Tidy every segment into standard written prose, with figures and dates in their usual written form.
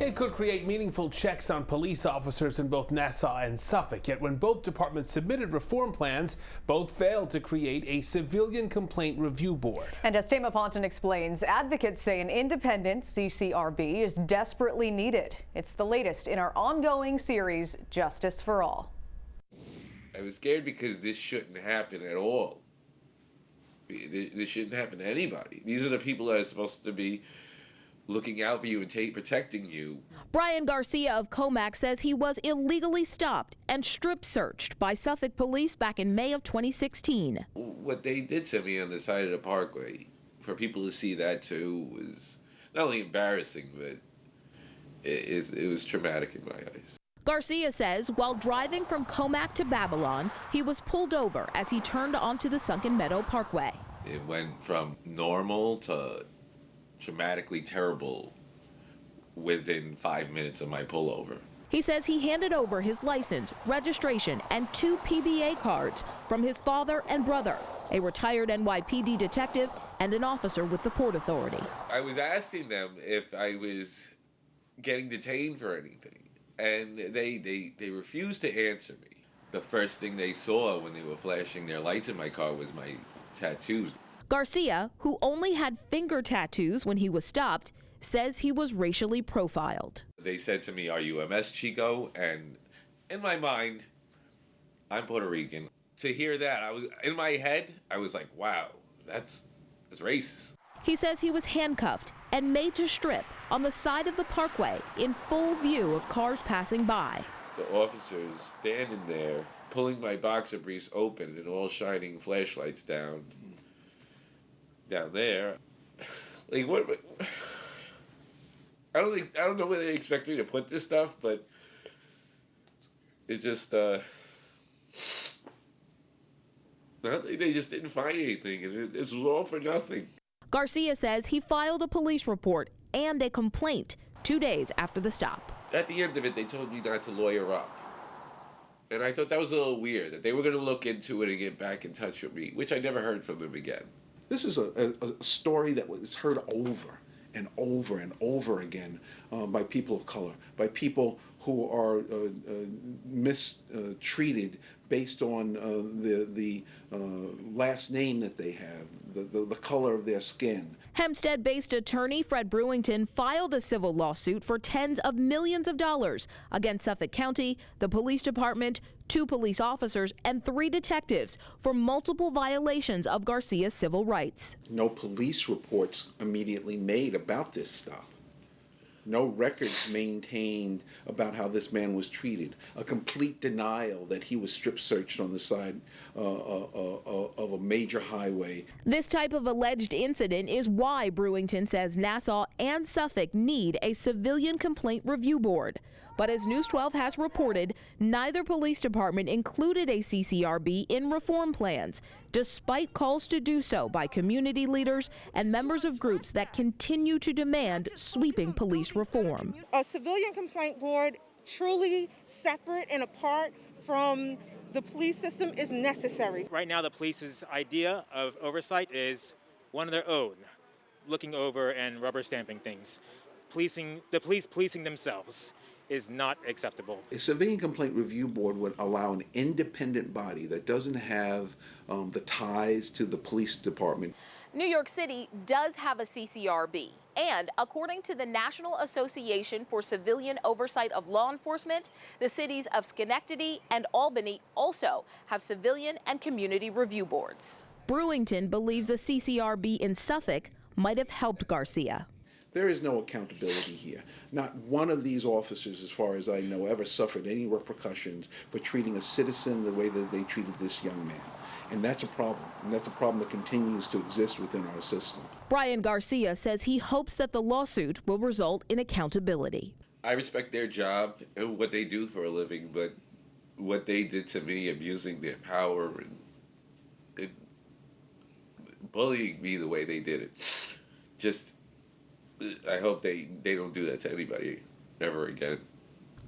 It could create meaningful checks on police officers in both Nassau and Suffolk. Yet when both departments submitted reform plans, both failed to create a civilian complaint review board. And as Tama Ponton explains, advocates say an independent CCRB is desperately needed. It's the latest in our ongoing series, Justice for All. I was scared because this shouldn't happen at all. This shouldn't happen to anybody. These are the people that are supposed to be looking out for you and protecting you. Brian Garcia of Commack says he was illegally stopped and strip searched by Suffolk police back in May of 2016. What they did to me on the side of the parkway, for people to see that too, was not only embarrassing, but it was traumatic in my eyes. Garcia says while driving from Commack to Babylon, he was pulled over as he turned onto the Sunken Meadow Parkway. It went from normal to traumatically terrible within 5 minutes of my pullover. He says he handed over his license, registration, and 2 PBA cards from his father and brother, a retired NYPD detective and an officer with the Port Authority. I was asking them if I was getting detained for anything, and they refused to answer me. The first thing they saw when they were flashing their lights in my car was my tattoos. Garcia, who only had finger tattoos when he was stopped, says he was racially profiled. They said to me, "Are you MS Chico?" And in my mind, I'm Puerto Rican. To hear that, in my head, I was like, wow, that's racist. He says he was handcuffed and made to strip on the side of the parkway in full view of cars passing by. The officers standing there, pulling my boxer briefs open and all shining flashlights down there. Like, what? I don't know where they expect me to put this stuff, but it just I think they just didn't find anything, and this was all for nothing. Garcia says he filed a police report and a complaint 2 days after the stop. At the end of it, they told me not to lawyer up. And I thought that was a little weird, that they were going to look into it and get back in touch with me, which I never heard from them again. This is a story that was heard over and over and over again by people of color, by people who are mistreated based on the last name that they have, the color of their skin. Hempstead-based attorney Fred Brewington filed a civil lawsuit for tens of millions of dollars against Suffolk County, the police department, 2 police officers, and 3 detectives for multiple violations of Garcia's civil rights. No police reports immediately made about this stop. No records maintained about how this man was treated. A complete denial that he was strip searched on the side of a major highway. This type of alleged incident is why Brewington says Nassau and Suffolk need a civilian complaint review board. But as News 12 has reported, neither police department included a CCRB in reform plans, despite calls to do so by community leaders and members of groups that continue to demand sweeping police reform. A civilian complaint board, truly separate and apart from the police system, is necessary. Right now, the police's idea of oversight is one of their own, looking over and rubber stamping things. The police policing themselves is not acceptable. A civilian complaint review board would allow an independent body that doesn't have the ties to the police department. New York City does have a CCRB, and according to the National Association for Civilian Oversight of Law Enforcement, the cities of Schenectady and Albany also have civilian and community review boards. Brewington believes a CCRB in Suffolk might have helped Garcia. There is no accountability here. Not one of these officers, as far as I know, ever suffered any repercussions for treating a citizen the way that they treated this young man. And that's a problem. And that's a problem that continues to exist within our system. Brian Garcia says he hopes that the lawsuit will result in accountability. I respect their job and what they do for a living, but what they did to me, abusing their power and bullying me the way they did it, I hope they don't do that to anybody ever again.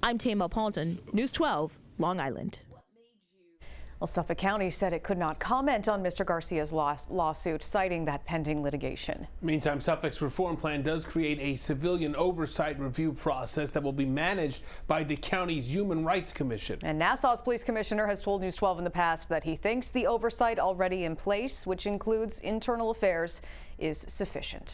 I'm Tama Ponton, News 12, Long Island. Well, Suffolk County said it could not comment on Mr. Garcia's lawsuit, citing that pending litigation. Meantime, Suffolk's reform plan does create a civilian oversight review process that will be managed by the county's Human Rights Commission. And Nassau's police commissioner has told News 12 in the past that he thinks the oversight already in place, which includes internal affairs, is sufficient.